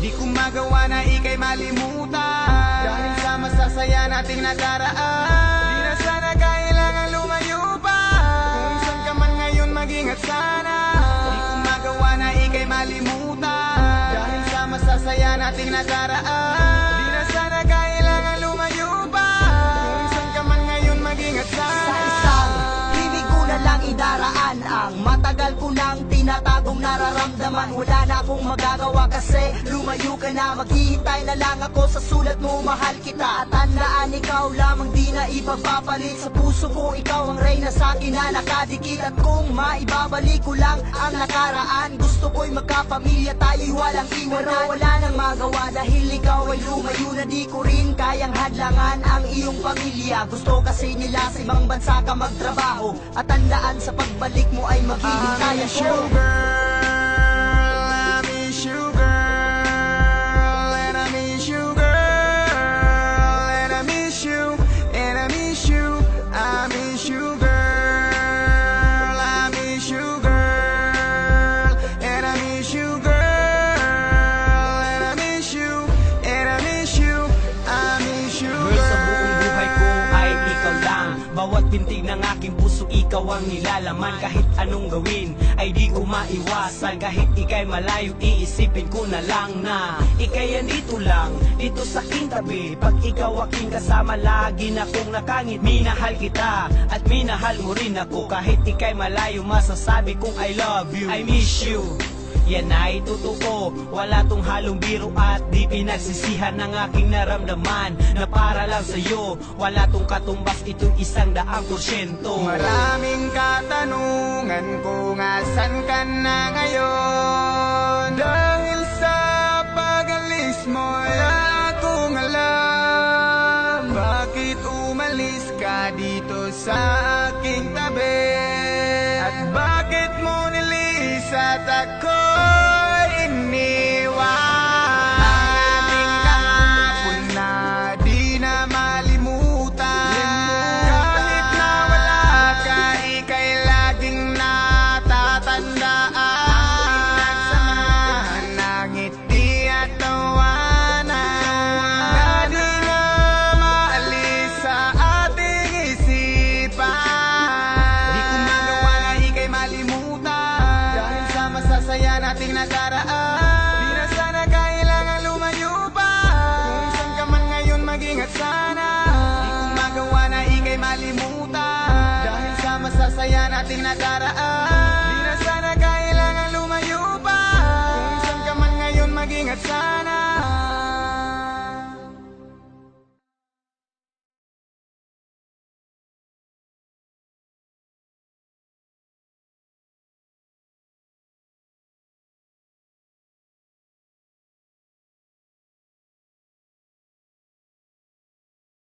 Di ko magawa na ika'y malimutan, dahil sa masasaya nating nakaraan. Di na sana kailangan lumayo pa, kung saan ka man ngayon mag-ingat sana. Di ko magawa na ika'y malimutan, dahil sa masasaya nating nakaraan. Di na sana kailangan lumayo pa, kung saan ka man ngayon mag-ingat sana. Sa isang himig ko na lang idaraan ang matagal ko nang tinatagong nararamdaman. Wala na akong magagawa kasi lumayo ka na. Maghihintay na lang ako sa sulat mo, mahal kita. At tandaan, ikaw lamang di na ipagpapalit. Sa puso ko, ikaw ang reyna sa akin na nakadikit. At kung maibabalik ko lang ang nakaraan, gusto ko'y magkapamilya, tayo'y walang iwanan. Pero wala nang magawa dahil ikaw ay lumayo na. Di ko rin kayang hadlangan ang iyong pamilya. Gusto kasi nila sa ibang bansa ka magtrabaho. At tandaan, sa pagbalik mo ay maghihintay I miss ako. you, girl. I miss you, girl. And I miss you, girl. And I miss you. And I miss you. I miss you, girl. I miss you, girl. And I miss you, girl. And I miss you. And I miss you. I miss you, girl. Girl, sa buong buhay ko ay ikaw lang. Bawat pintig ng aking puso, ikaw ang nilalaman. Kahit anong gawin ay di ko maiwasan. Kahit ika'y malayo, iisipin ko na lang na ika'y andito lang, dito sa aking tabi. Pag ikaw aking kasama, lagi na kong nakangit. Minahal kita at minahal mo rin ako. Kahit ika'y malayo, masasabi kong I love you, I miss you. Yan ay totoo, wala tong halong biro at di pinagsisihan ng aking naramdaman na para lang sa'yo. Wala tong katumbas, ito'y 100%. Maraming katanungan kung asan ka na ngayon, dahil sa pag-alis mo wala akong alam. Bakit umalis ka dito sa aking tabi? At bakit mo nilis at ako'y iniwan? Ang ating kahapon na di na malimutan. Kahit na wala ka, ika'y laging natatandaan. Ang ngiti at tawanan na di na maalis sa ating isipan. Di ko magawa na ika'y malimutan, dahil sa masasaya nating nakaraan. Di na sana kailangan lumayo pa, kung saan ka man ngayon mag-ingat sana. Di ko magawa na ika'y malimutan, dahil sa masasaya nating nakaraan.